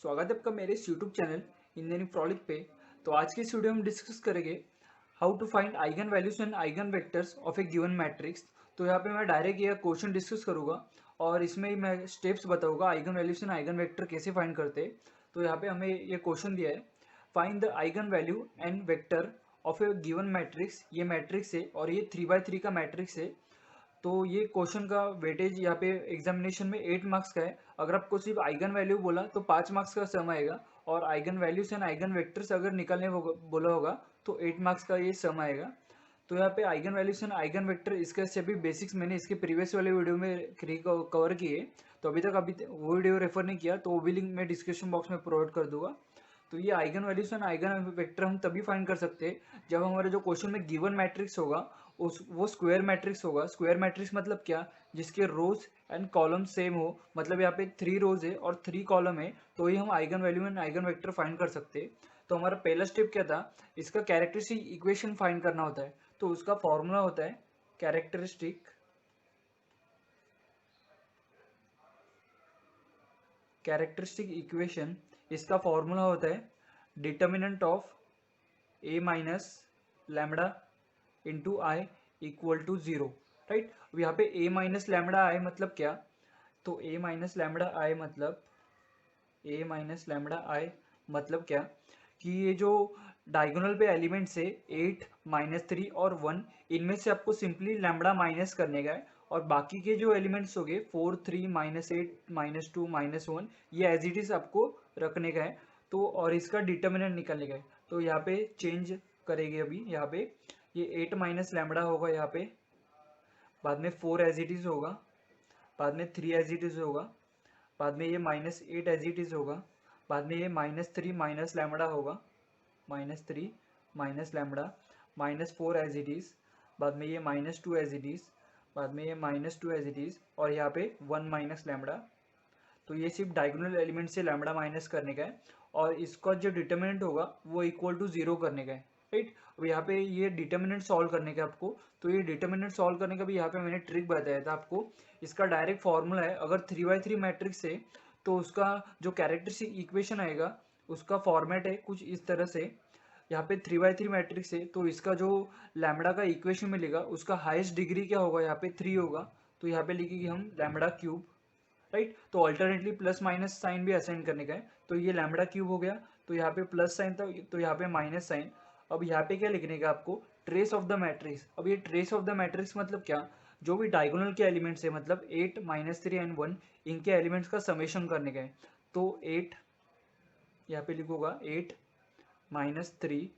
स्वागत है आपका मेरे इस यूट्यूब चैनल इंजीनियरिंग फ्रॉलिक पे। तो आज की इस वीडियो में हम डिस्कस करेंगे how to find eigenvalues and eigenvectors of a given matrix. तो यहाँ पे मैं डायरेक्ट यह क्वेश्चन डिस्कस करूंगा और इसमें ही मैं स्टेप्स बताऊंगा eigen values and eigen vector कैसे फाइंड करते हैं। तो यहाँ पे हमें ये क्वेश्चन दिया है, find the eigen value and vector of a given matrix. ये मैट्रिक्स है और ये 3x3 का मैट्रिक्स है। तो ये क्वेश्चन का वेटेज यहाँ पे एग्जामिनेशन में 8 मार्क्स का है। अगर आपको सिर्फ आइगन वैल्यू बोला तो 5 मार्क्स का सम आएगा, और eigen values and eigen vectors अगर निकालने बोला होगा तो 8 मार्क्स का ये सम आएगा। तो यहाँ पे eigen values and eigen vector इसके सभी बेसिक्स मैंने इसके प्रीवियस वाले वीडियो में कवर किए। तो अभी वो वीडियो रेफर नहीं किया तो वो भी लिंक मैं डिस्क्रिप्शन बॉक्स में प्रोवाइड कर दूंगा। तो ये eigen values and eigen vector हम तभी फाइंड कर सकते हैं जब हमारे जो क्वेश्चन में गिवन मैट्रिक्स होगा उस वो स्क्वायर मैट्रिक्स होगा। स्क्वायर मैट्रिक्स मतलब क्या, जिसके रोज एंड कॉलम सेम हो। मतलब यहाँ पे 3 रोज है और 3 कॉलम है, तो ही हम eigen value and eigen vector find कर सकते हैं। तो हमारा पहला स्टेप क्या था, इसका कैरेक्टरिस्टिक इक्वेशन फाइंड करना होता है। तो उसका फॉर्मूला होता है कैरेक्टरिस्टिक इक्वेशन। इसका फॉर्मूला होता है determinant of A minus lambda into I equal to zero. Right, अब यहाँ पे ए माइनस लैम्बडा आई मतलब क्या, तो ए माइनस लैम्बडा आई मतलब क्या कि ये जो डायगोनल पे एलिमेंट्स है 8 -3 और 1, इनमें से आपको सिंपली लैम्बडा माइनस करने का है, और बाकी के जो एलिमेंट्स हो गए 4 3 -8 -2 -1 ये एज इट इज आपको रखने का है। तो और इसका डिटर्मिनेंट निकालने का है। तो यहाँ पे चेंज करेंगे अभी। यहाँ पे ये 8 माइनस लैम्बडा होगा, यहाँ पे बाद में 4 एज इट इज होगा, बाद में 3 एज इट इज होगा, बाद में ये -8 एज इट इज होगा, बाद में ये -3 माइनस लैम्बडा होगा, -3 minus lambda, -4 as it is, बाद में ये -2 एज इट इज, बाद में ये -2 एज इट इज, और यहाँ पे 1 माइनस लैम्बडा। तो ये सिर्फ डायगोनल एलिमेंट से लैम्बडा माइनस करने का है, और इसका जो डिटर्मिनेंट होगा वो इक्वल टू 0 करने का है। राइट, अब यहाँ पे ये डिटर्मिनेंट सॉल्व करने का आपको। तो ये डिटर्मिनेंट सॉल्व करने का भी यहाँ पे मैंने ट्रिक बताया था आपको। इसका डायरेक्ट फॉर्मूला है, अगर 3x3 मैट्रिक्स है तो उसका जो कैरेक्टरिस्टिक इक्वेशन आएगा उसका फॉर्मेट है कुछ इस तरह से। यहाँ पे 3x3 मैट्रिक्स है तो इसका जो लैम्बडा का इक्वेशन मिलेगा उसका हाईएस्ट डिग्री क्या होगा, यहाँ पे 3 होगा। तो यहाँ पे लिखेंगे हम लैम्बडा क्यूब। राइट, तो अल्टरनेटली प्लस माइनस साइन भी असाइन करने का है। तो ये लैम्बडा क्यूब हो गया, तो यहाँ पे प्लस साइन था तो यहाँ पे माइनस साइन। अब यहाँ पे क्या लिखने का आपको, ट्रेस ऑफ द मैट्रिक्स। अब ये ट्रेस ऑफ द मैट्रिक्स मतलब क्या, जो भी डायगोनल के एलिमेंट्स है मतलब 8 -3 एंड 1, इनके एलिमेंट्स का समेशन करने का है। तो 8 यहाँ पे लिखूंगा 8 -3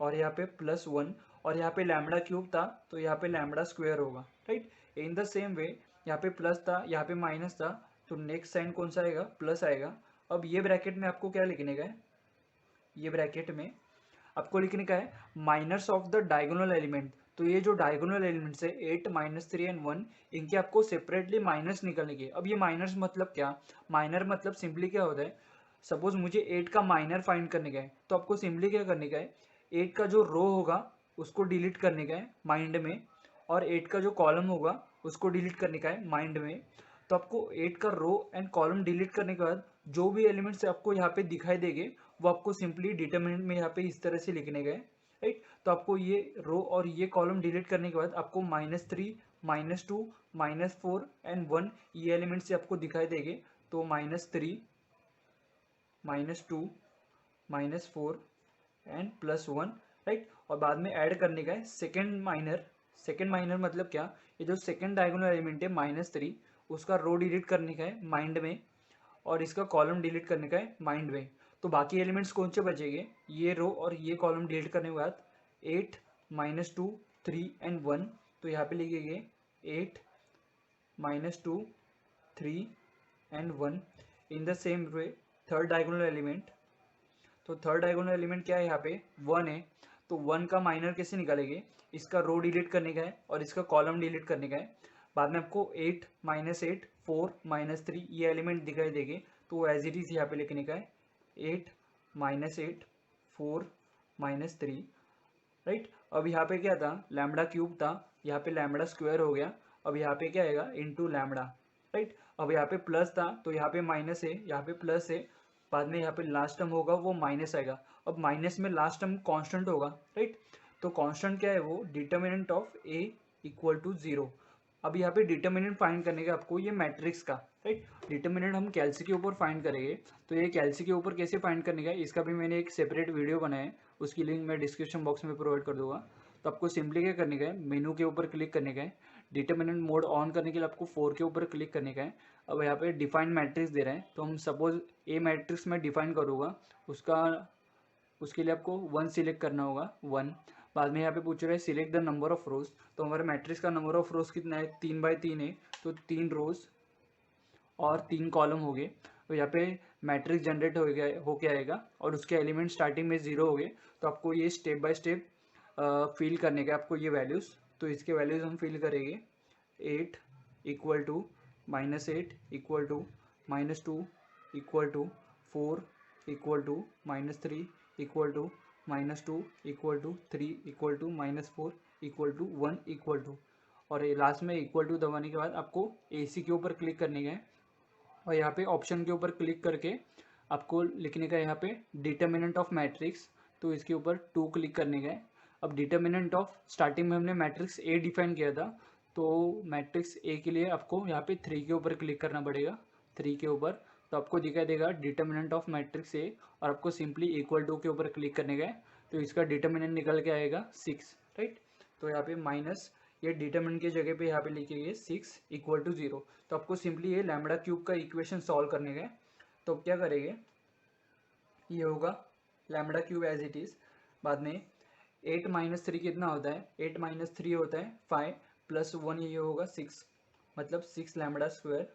और यहाँ पे +1, और यहाँ पे लैम्बडा क्यूब था तो यहाँ पे लैम्बडा स्क्वायर होगा। राइट, इन द सेम वे यहाँ पे प्लस था यहाँ पे माइनस था, तो नेक्स्ट साइन कौन सा आएगा, प्लस आएगा। अब ये ब्रैकेट में आपको क्या लिखने का है, ये ब्रैकेट में आपको लिखने का है minus of the diagonal element. तो ये जो डायगोनल एलिमेंट्स है 8 -3 एंड 1, इनके आपको सेपरेटली माइनस निकलने के। अब ये माइनस मतलब क्या, माइनर मतलब सिंपली क्या होता है, सपोज मुझे 8 का माइनर फाइंड करने का है तो आपको सिंपली क्या करने का है, 8 का जो रो होगा उसको डिलीट करने का है माइंड में, और 8 का जो कॉलम होगा उसको डिलीट करने का है माइंड में। तो आपको 8 का रो एंड कॉलम डिलीट करने के बाद जो भी एलिमेंट्स आपको यहाँ पे दिखाई देंगे वो आपको सिंपली डिटरमिनेंट में यहाँ पे इस तरह से लिखने गए। राइट, तो आपको ये रो और ये कॉलम डिलीट करने के बाद आपको -3 -2 -4 एंड 1 ये एलिमेंट्स से आपको दिखाई देंगे। तो -3 -2 -4 एंड +1। राइट, और बाद में ऐड करने का है सेकेंड माइनर। सेकेंड माइनर मतलब क्या, ये जो सेकेंड डायगोनल एलिमेंट है -3, उसका रो डिलीट करने का है माइंड में, और इसका कॉलम डिलीट करने का है माइंड में। तो बाकी एलिमेंट्स कौन से बचेंगे, ये रो और ये कॉलम डिलीट करने के बाद 8 -2 3 एंड 1। तो यहाँ पे लिखेंगे 8 -2 3 and 1। In the same way third diagonal element, तो थर्ड डायगोनल एलिमेंट क्या है, यहाँ पे 1 है। तो 1 का माइनर कैसे निकालेंगे, इसका रो डिलीट करने का है और इसका कॉलम डिलीट करने का है। बाद में आपको 8 -8 4 -3 ये एलिमेंट दिखाई देंगे, तो एज इट इज यहाँ पे लिखने का है 8 -8 4 -3। राइट, अब यहाँ पे क्या था, लैम्बडा क्यूब था, यहाँ पे लैम्बडा स्क्वायर हो गया। अब यहाँ पे क्या आएगा, इंटू लैम्बडा। राइट, अब यहाँ पे प्लस था तो यहाँ पे माइनस है, यहाँ पे प्लस है, बाद में यहाँ पे लास्ट टर्म होगा वो माइनस आएगा। अब माइनस में लास्ट टर्म कांस्टेंट होगा, राइट। तो कांस्टेंट क्या है, वो determinant of A equal to 0। अब यहाँ पे डिटर्मिनेंट फाइंड करने का आपको ये मैट्रिक्स का, राइट। डिटर्मिनेंट हम कैलसी के ऊपर फाइंड करेंगे, तो ये कैलसी के ऊपर कैसे फाइंड करने का है इसका भी मैंने एक सेपरेट वीडियो बनाया है, उसकी लिंक मैं डिस्क्रिप्शन बॉक्स में प्रोवाइड कर दूंगा। तो आपको सिंपली क्या करने का है, मेनू के ऊपर क्लिक करने का है, डिटर्मिनेंट मोड ऑन करने के लिए आपको 4 के ऊपर क्लिक करने का है। अब यहाँ पे डिफाइन मैट्रिक्स दे रहे हैं, तो हम सपोज ए मैट्रिक्स में डिफाइन करूँगा, उसके लिए आपको 1 सिलेक्ट करना होगा, 1। बाद में यहाँ पे पूछ रहा है सिलेक्ट द नंबर ऑफ रोज, तो हमारे मैट्रिक्स का नंबर ऑफ रोज कितना है, 3/3 है, तो 3 रोज और 3 कॉलम हो गए। तो यहाँ पे मैट्रिक्स जनरेट हो के आएगा और उसके एलिमेंट स्टार्टिंग में 0 हो गए। तो आपको ये स्टेप बाय स्टेप फिल करने का आपको ये वैल्यूज़, तो इसके वैल्यूज़ हम फिल करेंगे। 8 equal to -8 equal to -2 equal to 4 equal to -3 equal to -2 equal to 3 equal to -4 equal to 1 equal to, और लास्ट में इक्वल टू दबाने के बाद आपको AC के ऊपर क्लिक करने का है और यहाँ पे ऑप्शन के ऊपर क्लिक करके आपको लिखने का है यहाँ पे डिटर्मिनेंट ऑफ मैट्रिक्स, तो इसके ऊपर 2 क्लिक करने का है। अब डिटर्मिनेंट ऑफ स्टार्टिंग में हमने मैट्रिक्स A डिफाइन किया था, तो मैट्रिक्स A के लिए आपको यहाँ पे 3 के ऊपर क्लिक करना पड़ेगा, 3 के ऊपर, तो आपको दिखाई देगा डिटर्मिनेंट ऑफ मैट्रिक्स A, और आपको सिंपली इक्वल टू के ऊपर क्लिक करने का है, तो इसका डिटर्मिनेंट निकल के आएगा 6, राइट। तो यहाँ पे माइनस ये डिटर्मिनेंट की जगह पे यहाँ पे लिखिए 6 इक्वल टू 0। तो आपको सिंपली ये लैम्बडा क्यूब का इक्वेशन सॉल्व करने का है। तो क्या करेंगे, ये होगा lambda cube as it is. बाद में 8 - 3 कितना होता है, 8 - 3 होता है 5 प्लस 1, ये होगा 6, मतलब 6 लैम्बडा स्क्वायर,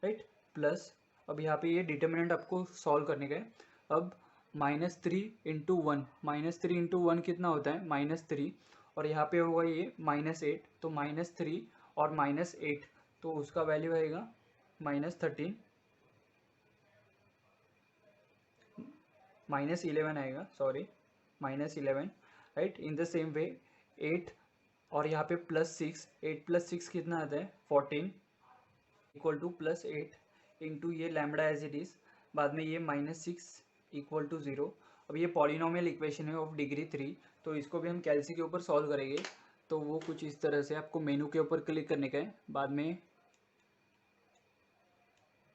राइट। प्लस अब यहाँ पे ये डिटर्मिनेंट आपको सॉल्व करने का है। अब -3 × 1, -3 × 1 कितना होता है, -3, और यहाँ पे होगा ये -8, तो -3 और -8, तो उसका वैल्यू आएगा -13, -11 आएगा, sorry, -11, right. In the same वे 8 और यहाँ पे +6, 8 + 6 कितना आता है 14 इक्वल टू +8 इंटू ये लैम्बडा एज इट इज़, बाद में ये -6 इक्वल टू 0। अब ये पॉलिनोमियल इक्वेशन है ऑफ डिग्री 3, तो इसको भी हम कैलसी के ऊपर सॉल्व करेंगे। तो वो कुछ इस तरह से आपको मेनू के ऊपर क्लिक करने का है, बाद में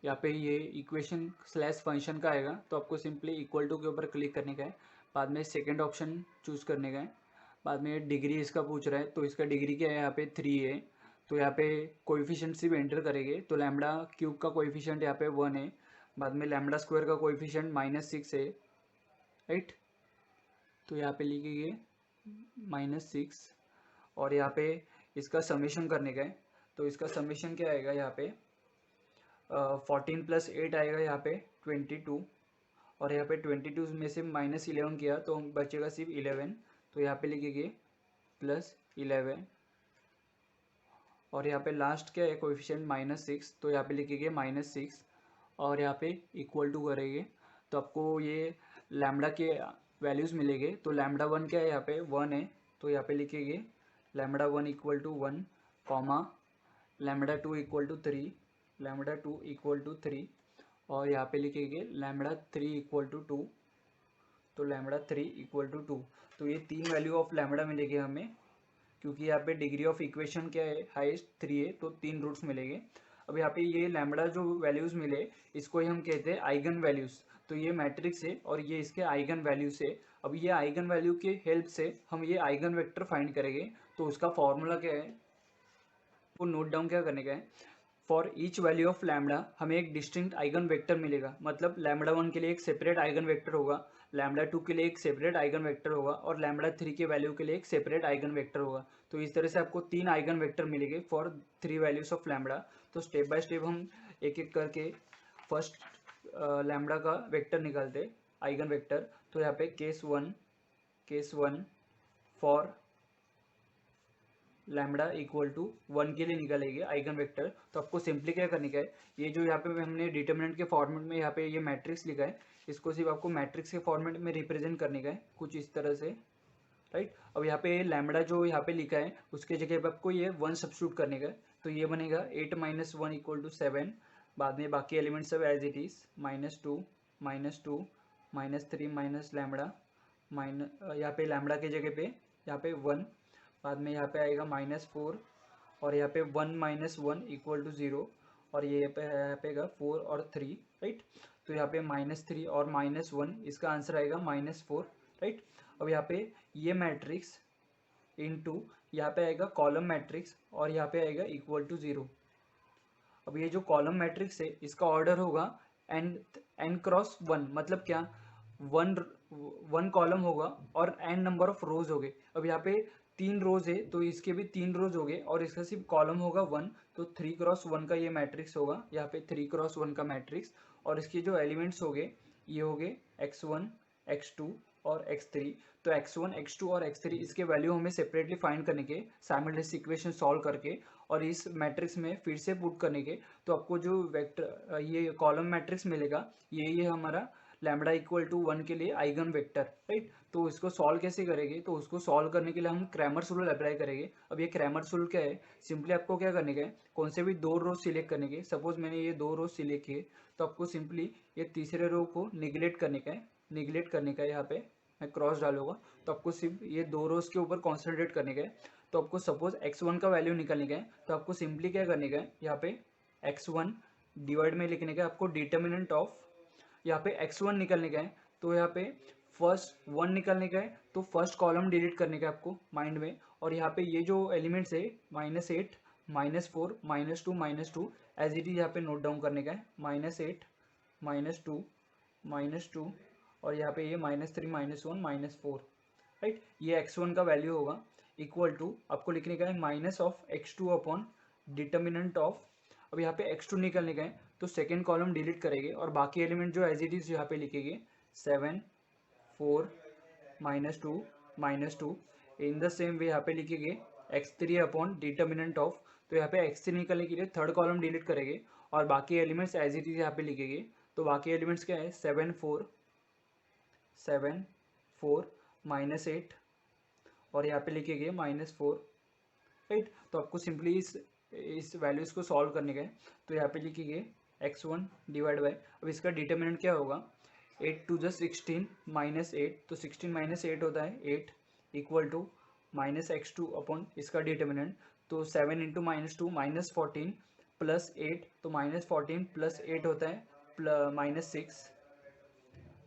यहाँ पे ये इक्वेशन स्लैश फंक्शन का आएगा, तो आपको सिंपली इक्वल टू के ऊपर क्लिक करने का है, बाद में सेकंड ऑप्शन चूज़ करने का है। बाद में डिग्री इसका पूछ रहा है, तो इसका डिग्री क्या है, यहाँ पे 3 है, तो यहाँ पे कोएफिशिएंट सिर्फ एंटर करेंगे, तो लैम्बडा क्यूब का कोएफिशिएंट यहाँ पे 1 है, बाद में लैम्बडा स्क्वायर का कोएफिशिएंट -6 है, राइट। तो यहाँ पे लिखेंगे -6, और यहाँ पे इसका समेशन करने का है, तो इसका समेशन क्या आएगा, यहाँ पे 14 + 8 आएगा, यहाँ पे 22, और यहाँ पे 22 में से -11 किया तो बचेगा सिर्फ 11, तो यहाँ पे लिखेंगे +11, और यहाँ पे लास्ट क्या है कोएफिशिएंट -6, तो यहाँ पे लिखेंगे -6, और यहाँ पे इक्वल टू करेंगे, तो आपको ये लैम्बडा के वैल्यूज़ मिलेंगे। तो लैम्बडा 1 क्या है, यहाँ पे 1 है, तो यहाँ पे लिखेंगे lambda 1 equal to 1, comma lambda 2 equal to 3, lambda 2 equal to 3, और यहाँ पे लिखेंगे लैम्बडा 3 इक्वल टू 2, तो लैम्बडा 3 इक्वल टू 2। तो ये 3 वैल्यू ऑफ लैम्बडा मिलेंगे हमें, क्योंकि यहाँ पे डिग्री ऑफ इक्वेशन क्या है, हाईएस्ट 3 है, तो 3 रूट्स मिलेंगे। अब यहाँ पे ये लैम्बडा जो वैल्यूज़ मिले, इसको ही हम कहते हैं आइगन वैल्यूज़। तो ये मैट्रिक्स है और ये इसके आइगन वैल्यूज़ है। अब ये आइगन वैल्यू के हेल्प से हम ये आइगन वेक्टर फाइंड करेंगे, तो उसका फॉर्मूला क्या है वो नोट डाउन क्या करने का है। For each value of lambda हमें एक डिस्टिंक्ट आइगन वेक्टर मिलेगा, मतलब लैम्बडा 1 के लिए एक सेपरेट आइगन वेक्टर होगा, लैम्बडा 2 के लिए एक सेपरेट आइगन वेक्टर होगा, और लैम्बडा 3 के वैल्यू के लिए एक सेपरेट आइगन वेक्टर होगा। तो इस तरह से आपको 3 आइगन वेक्टर मिलेंगे फॉर 3 वैल्यूज ऑफ लैम्बडा। तो स्टेप बाय स्टेप हम एक एक करके फर्स्ट लैम्बडा का वेक्टर निकालते, आइगन वेक्टर। तो यहाँ पे case 1 for lambda equal to 1 के लिए निकालेंगे आइगन वेक्टर। तो आपको सिंपली क्या करने का है, ये जो यहाँ पे हमने डिटर्मिनेंट के फॉर्मेट में यहाँ पे ये मैट्रिक्स लिखा है, इसको सिर्फ आपको मैट्रिक्स के फॉर्मेट में रिप्रेजेंट करने का है, कुछ इस तरह से, राइट। अब यहाँ पे लैम्बडा जो यहाँ पे लिखा है उसके जगह पे आपको ये 1 सब्स्टिट्यूट करने का है, तो ये बनेगा 8 - 1 इक्वल टू 7, बाद में बाकी एलिमेंट्स सब as it is -2 -2 -3 minus lambda यहाँ पे लैम्बडा की जगह पे यहाँ पे 1, बाद में यहाँ पे आएगा -4 और यहाँ पे 1 -1 इक्वल टू 0 और ये यहाँ पे आएगा 4 और 3, राइट। तो यहाँ पे -3 और -1 इसका आंसर आएगा -4, राइट। अब यहाँ पे ये मैट्रिक्स इनटू यहाँ पे आएगा कॉलम मैट्रिक्स और यहाँ पे आएगा इक्वल टू 0। अब ये जो कॉलम मैट्रिक्स है इसका ऑर्डर होगा n क्रॉस 1, मतलब क्या, वन कॉलम होगा और n नंबर ऑफ रोज हो गए। अब यहाँ पे 3 रोज है तो इसके भी 3 रोज हो गए और इसका सिर्फ कॉलम होगा 1, तो 3 क्रॉस 1 का ये मैट्रिक्स होगा, यहाँ पे 3 क्रॉस 1 का मैट्रिक्स। और इसके जो एलिमेंट्स हो गए ये हो गए x1 x2 और x3। तो x1 x2 और x3 इसके वैल्यू हमें सेपरेटली फाइंड करने के, साइमल्टेनियस इक्वेशन सॉल्व करके और इस मैट्रिक्स में फिर से पुट करने के, तो आपको जो वेक्टर ये कॉलम मैट्रिक्स मिलेगा ये हमारा लैम्बडा इक्वल टू 1 के लिए आइगन वेक्टर, राइट। तो इसको सॉल्व कैसे करेंगे, तो उसको सॉल्व करने के लिए हम क्रैमर्स रूल अप्लाई करेंगे। अब ये क्रैमर्स रूल क्या है, सिंपली आपको क्या करने का है, कौन से भी 2 रो सिलेक्ट करने के। सपोज मैंने ये 2 रो सिलेक्ट किए तो आपको सिंपली ये तीसरे रो को निगलेक्ट करने का है, यहाँ पे मैं क्रॉस डालूंगा। तो आपको सिर्फ ये 2 रोज के ऊपर कॉन्सेंट्रेट करने का है। तो आपको सपोज x1 का वैल्यू निकालने का है तो आपको सिंपली क्या करने का है, यहाँ पे x1 डिवाइड में लिखने का है आपको डिटर्मिनेंट ऑफ, यहाँ पे x1 निकलने का है तो यहाँ पे फर्स्ट 1 निकलने का है तो फर्स्ट कॉलम डिलीट करने का है आपको माइंड में। और यहाँ पे ये जो एलिमेंट्स है -8 -4 -2 एज इट इज यहाँ पे नोट डाउन करने का है, -8 -2 और यहाँ पे ये -3 -1 -4, राइट। ये x1 का वैल्यू होगा इक्वल टू आपको लिखने का है minus of x2 upon determinant of. अब यहाँ पे x2 निकलने का है तो सेकेंड कॉलम डिलीट करेंगे और बाकी एलिमेंट जो एज इट इज यहाँ पे लिखेंगे 7 4 -2 इन द सेम वे यहाँ पे लिखेंगे x3 अपॉन डिटर्मिनेंट ऑफ। तो यहाँ पे x3 निकलने के लिए थर्ड कॉलम डिलीट करेंगे और बाकी एलिमेंट्स एज इट इज यहाँ पे लिखेंगे। तो बाकी एलिमेंट्स क्या है 7 4 -8 और यहाँ पे लिखेंगे -4, राइट। तो आपको सिंपली इस वैल्यूज को सॉल्व करने का है। तो यहाँ पे लिखेंगे x1 डिवाइड बाय, अब इसका डिटर्मिनेंट क्या होगा, 8 2 16 -8, तो 16 -8 होता है 8 इक्वल टू -x2 अपॉन इसका डिटर्मिनेंट, तो 7 इंटू -2 -14 प्लस 8, तो -14 प्लस 8 होता है -6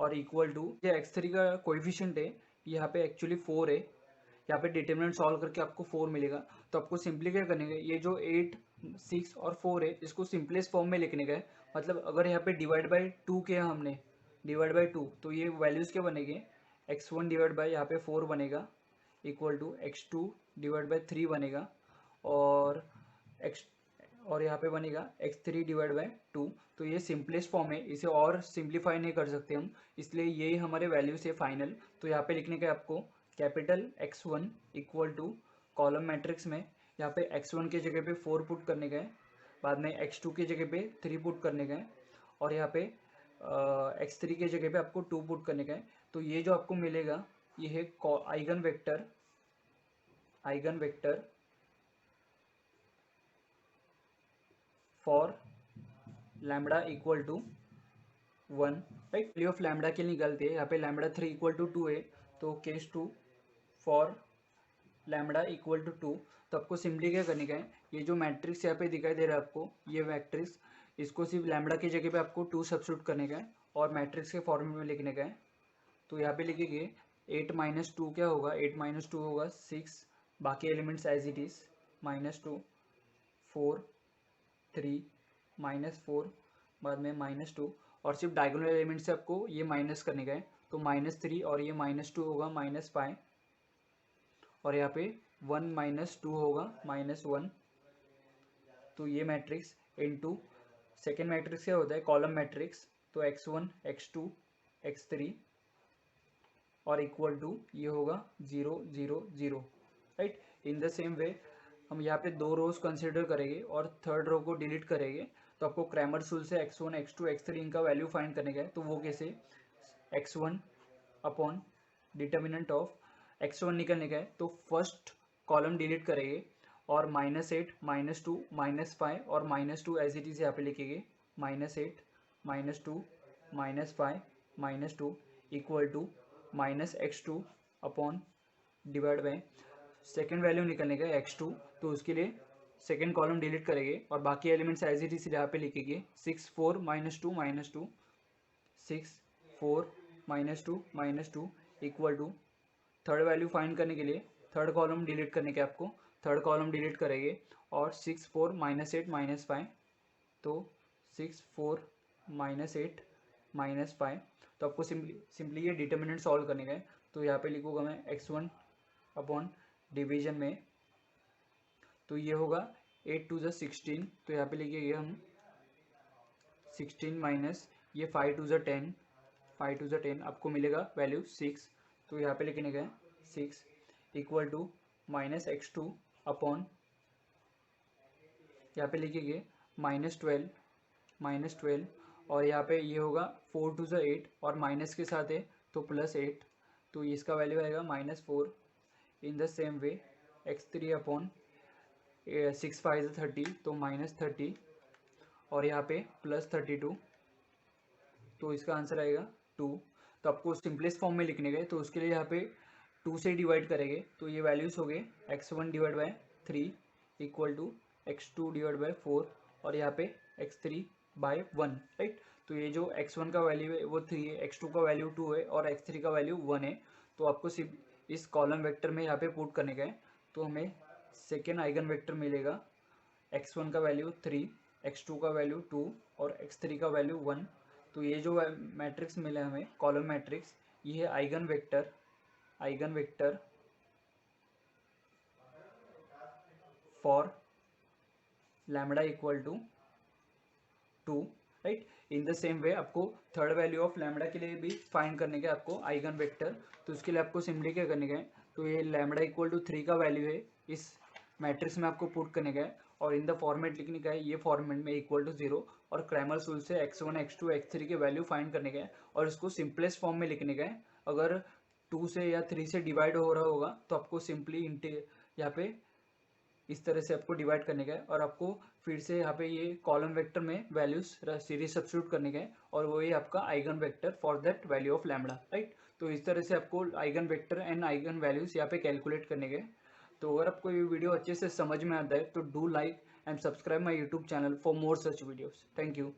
और इक्वल टू ये x3 का कोएफिशिएंट है यहाँ पे एक्चुअली 4 है, यहाँ पे डिटर्मिनेंट सॉल्व करके आपको 4 मिलेगा। तो आपको सिंपली क्या करने का, ये जो 8 6 और 4 है इसको सिंपलेस्ट फॉर्म में लिखने का है। मतलब अगर यहाँ पे डिवाइड बाई 2 किया हमने, डिवाइड बाई 2, तो ये वैल्यूज़ क्या बनेंगे, x1 डिवाइड बाई यहाँ पे 4 बनेगा equal to x2 divide by 3 बनेगा और यहाँ पे बनेगा x3 डिवाइड बाई 2। तो ये सिंपलेस्ट फॉर्म है, इसे और सिंप्लीफाई नहीं कर सकते हम, इसलिए यही हमारे वैल्यूज है फाइनल। तो यहाँ पे लिखने का आपको capital x1 equal to column matrix में यहाँ पे x1 के जगह पे 4 पुट करने का है, बाद में x2 के जगह पे 3 पुट करने का है और यहाँ पे x3 के जगह पे आपको 2 पुट करने का है। तो ये जो आपको मिलेगा ये है eigenvector for lambda equal to 1, right. Value of lambda के लिए निकलते हैं, यहाँ पे लैम्बडा 3 इक्वल टू 2 है तो case 2 for lambda equal to 2। तो आपको सिंपली क्या करने का है, ये जो मैट्रिक्स यहाँ पे दिखाई दे रहा है आपको, ये मैट्रिक्स, इसको सिर्फ लैम्बडा की जगह पे आपको 2 सब्स्टिट्यूट करने का है और मैट्रिक्स के फॉर्मेट में लिखने का है। तो यहाँ पे लिखेंगे 8 -2 क्या होगा, 8 -2 होगा 6, बाकी एलिमेंट्स एज इट इज -2 4 3 -4 बाद में -2 और सिर्फ डायगोनल एलिमेंट से आपको ये माइनस करने का है। तो -3 और ये -2 होगा -5 और यहाँ पे 1 -2 होगा -1। तो ये मैट्रिक्स इनटू सेकेंड मैट्रिक्स क्या होता है, कॉलम मैट्रिक्स, तो x1 x2 x3 और इक्वल टू ये होगा 0 0 0, राइट। इन द सेम वे हम यहाँ पे 2 रोज कंसिडर करेंगे और थर्ड रो को डिलीट करेंगे। तो आपको क्रैमर्स रूल से x1 x2 x3 इनका वैल्यू फाइंड करने का है। तो वो कैसे, x1 upon determinant of, x1 निकलने का है तो फर्स्ट कॉलम डिलीट करेंगे और -8 -2 -5 और -2 एज इट इज यहाँ पे लिखेंगे, -8 -2 -5 -2 equal to -x2 upon divide by second value निकलने का x2, तो उसके लिए सेकेंड कॉलम डिलीट करेंगे और बाकी एलिमेंट्स एज इट इज यहाँ पे लिखेंगे 6 4 -2 -2 6 4 -2 equal to third value find करने के लिए थर्ड कॉलम डिलीट करने के आपको थर्ड कॉलम डिलीट करेंगे और 6 4 -8 -5, तो 6 4 -8 -5, तो आपको सिंपली ये डिटर्मिनेंट सॉल्व करने का है। तो यहाँ पे लिखूँगा मैं x1 अपॉन डिवीजन में, तो ये होगा 8 2 16, तो यहाँ पे लिखेंगे हम 16 माइनस ये 5 2 10, 5 2 10, आपको मिलेगा वैल्यू 6, तो यहाँ पे लिखने का है 6 इक्वल टू -x2 अपॉन यहाँ पे लिखेंगे -12 और यहाँ पे ये होगा 4 2 8 और माइनस के साथ है तो +8, तो इसका वैल्यू आएगा -4। इन the same way x3 upon 6 5 30, तो -30 और यहाँ पे +32, तो इसका आंसर आएगा 2। तो आपको सिंपलेस्ट फॉर्म में लिखने गए तो उसके लिए यहाँ पे 2 से डिवाइड करेंगे, तो ये वैल्यूज़ हो गए x1 divide by 3 equal to x2 divide by 4 और यहाँ पे x3 बाय 1, राइट। तो ये जो x1 का वैल्यू है वो 3 है, x2 का वैल्यू 2 है और x3 का वैल्यू 1 है। तो आपको सिर्फ इस कॉलम वेक्टर में यहाँ पे पुट करने का है, तो हमें सेकेंड आइगन वेक्टर मिलेगा x1 का वैल्यू 3, x2 का वैल्यू 2 और x3 का वैल्यू 1। तो ये जो मैट्रिक्स मिला हमें कॉलम मैट्रिक्स, ये है eigenvector for lambda equal to 2, right. In the same way आपको थर्ड वैल्यू ऑफ लैम्बडा के लिए भी फाइंड करने का आपको आइगन वेक्टर, तो उसके लिए आपको सिंपली क्या करने का है, तो ये लैम्बडा इक्वल टू 3 का वैल्यू है इस मैट्रिक्स में आपको पुट करने का है और इन द फॉर्मेट लिखने का है, ये फॉर्मेट में इक्वल टू 0 और क्रैमर रूल से x1 x2 x3 के वैल्यू फाइंड करने का है और इसको सिंपलेस्ट फॉर्म में लिखने का है। अगर 2 से या 3 से डिवाइड हो रहा होगा तो आपको सिंपली यहाँ पे इस तरह से आपको डिवाइड करने का है और आपको फिर से यहाँ पे ये कॉलम वेक्टर में वैल्यूज सीरीज सब्स्टिट्यूट करने का है और वही आपका eigen vector for that value of lambda, right. तो इस तरह से आपको eigen vector and eigen values यहाँ पे कैलकुलेट करने के। तो अगर आपको ये वीडियो अच्छे से समझ में आता है तो do like and subscribe my YouTube channel for more such videos. Thank you.